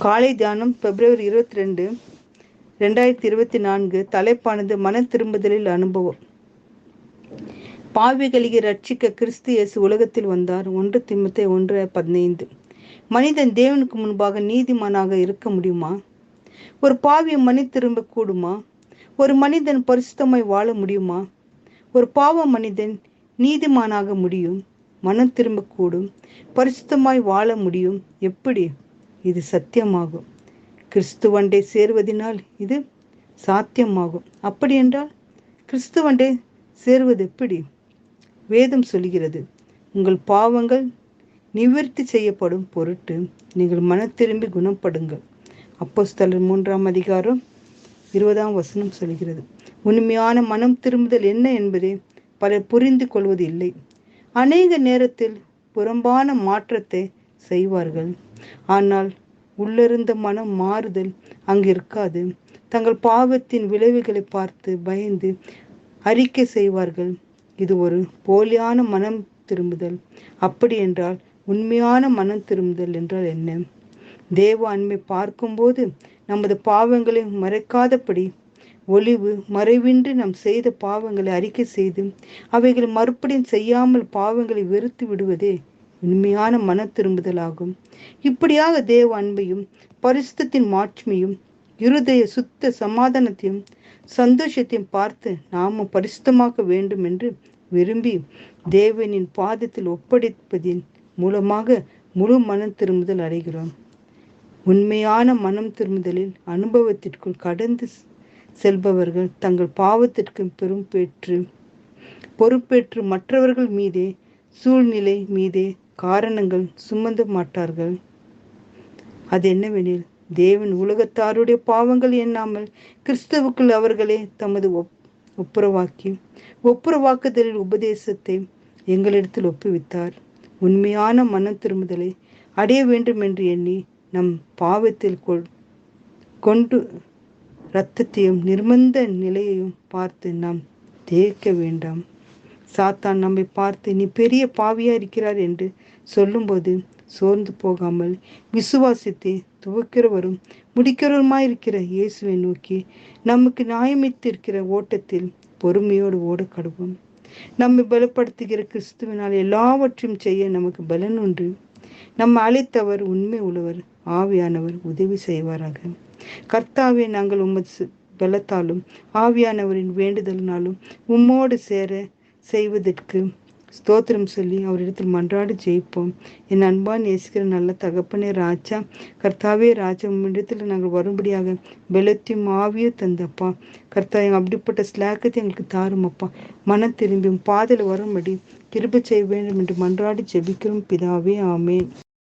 காலை தியானம் பிப்ரவரி 22, 2024. தலைப்பானது மன திரும்புதலில் அனுபவம். பாவிகளை ரட்சிக்க கிறிஸ்து இயேசு உலகத்தில் வந்தார். 1 தீமோத்தேயு 1:15. மனிதன் தேவனுக்கு முன்பாக நீதிமானாக இருக்க முடியுமா? ஒரு பாவியை மனி திரும்ப கூடுமா? ஒரு மனிதன் பரிசுத்தமாய் வாழ முடியுமா? ஒரு பாவ மனிதன் நீதிமானாக முடியும், மனம் திரும்ப கூடும், பரிசுத்தமாய் வாழ முடியும். எப்படி? இது சத்தியமாகும். கிறிஸ்துவண்டை சேர்வதனால் இது சாத்தியமாகும். அப்படி என்றால் கிறிஸ்துவண்டை சேர்வது எப்படி? வேதம் சொல்கிறது, உங்கள் பாவங்கள் நிவர்த்தி செய்யப்படும் பொருட்டு நீங்கள் மன திரும்பி குணப்படுங்கள். அப்போஸ்தலர் 3:20 சொல்கிறது. உண்மையான மனம் திரும்புதல் என்ன என்பதை பலர் புரிந்து கொள்வது இல்லை. அநேக நேரத்தில் புறம்பான மாற்றத்தை செய்வார்கள், ஆனால் உள்ளிருந்த மனம் மாறுதல் அங்கு இருக்காது. தங்கள் பாவத்தின் விளைவுகளை பார்த்து பயந்து அறிக்கை செய்வார்கள். இது ஒரு போலியான மனம் திரும்புதல். அப்படி என்றால் உண்மையான மனம் திரும்புதல் என்றால் என்ன? தேவ அன்பை பார்க்கும்போது நமது பாவங்களை மறைக்காதபடி ஒளிவு மறைவின்றி நாம் செய்த பாவங்களை அறிக்கை செய்து அவைகளை மறுபடியும் செய்யாமல் பாவங்களை வெறுத்து விடுவதே உண்மையான மன திரும்புதல் ஆகும். இப்படியாக தேவ அன்பையும் பரிசுத்தத்தின் மாட்சிமையும் இருதய சுத்த சமாதானத்தையும் சந்தோஷத்தையும் பார்த்து நாமும் பரிசுத்தமாக்க வேண்டும் என்று விரும்பி தேவனின் பாதத்தில் ஒப்படைப்பதின் மூலமாக முழு மனம் திரும்புதல் அடைகிறோம். உண்மையான மனம் திரும்புதலில் அனுபவத்திற்குள் கடந்து செல்பவர்கள் தங்கள் பாவத்திற்கு பொறுப்பேற்று மற்றவர்கள் மீதே சூழ்நிலை மீதே காரணங்கள் சுமந்த மாட்டார்கள். அது என்னவெனில், தேவன் உலகத்தாருடைய பாவங்கள் எண்ணாமல் கிறிஸ்துவுக்குள் அவர்களே தமது ஒப்புரவாக்குதலில் உபதேசத்தை எங்களிடத்தில் ஒப்புவித்தார். உண்மையான மனம் திரும்புதலை அடைய வேண்டும் என்று எண்ணி நம் பாவத்தில் கொண்டு இரத்தத்தையும் நிர்பந்த நிலையையும் பார்த்து நாம் தேய்க்க வேண்டாம். சாத்தான் நம்மை பார்த்து நீ பெரிய பாவியா இருக்கிறார் என்று சொல்லும்போது சோர்ந்து போகாமல் விசுவாசித்து துவக்கிறவரும் முடிக்கிறவருமாயிருக்கிற இயேசுவை நோக்கி நமக்கு நியமித்திருக்கிற ஓட்டத்தில் பொறுமையோடு ஓட கடவோம். நம்மை பலப்படுத்துகிற கிறிஸ்துவினால் எல்லாவற்றையும் செய்ய நமக்கு பலன் உண்டு. நம்ம அழைத்தவர் உண்மை உள்ளவர், ஆவியானவர் உதவி செய்வாராக. கர்த்தாவே, நாங்கள் உமது பலத்தாலும் ஆவியானவரின் வேண்டுதலினாலும் உம்மோடு சேர செய்வதற்கு ஸ்தோத்திரம் சொல்லி அவரிடத்தில் மன்றாடி ஜெயிப்போம். என் அன்பான் நேசிக்கிற நல்ல தகப்பனே ராஜா, கர்த்தாவே ராஜா, உம்மிடத்தில் நாங்கள் வரும்படியாக பலத்தையும் ஆவியும் தந்தப்பா. கர்த்தா, அப்படிப்பட்ட ஸ்லாக்கத்தை எங்களுக்கு தாரும் அப்பா. மனம் திரும்பியும் பாதையில் வரும்படி கிருபை செய்ய வேண்டும் என்று மன்றாடி ஜெபிக்கிறோம் பிதாவே, ஆமென்.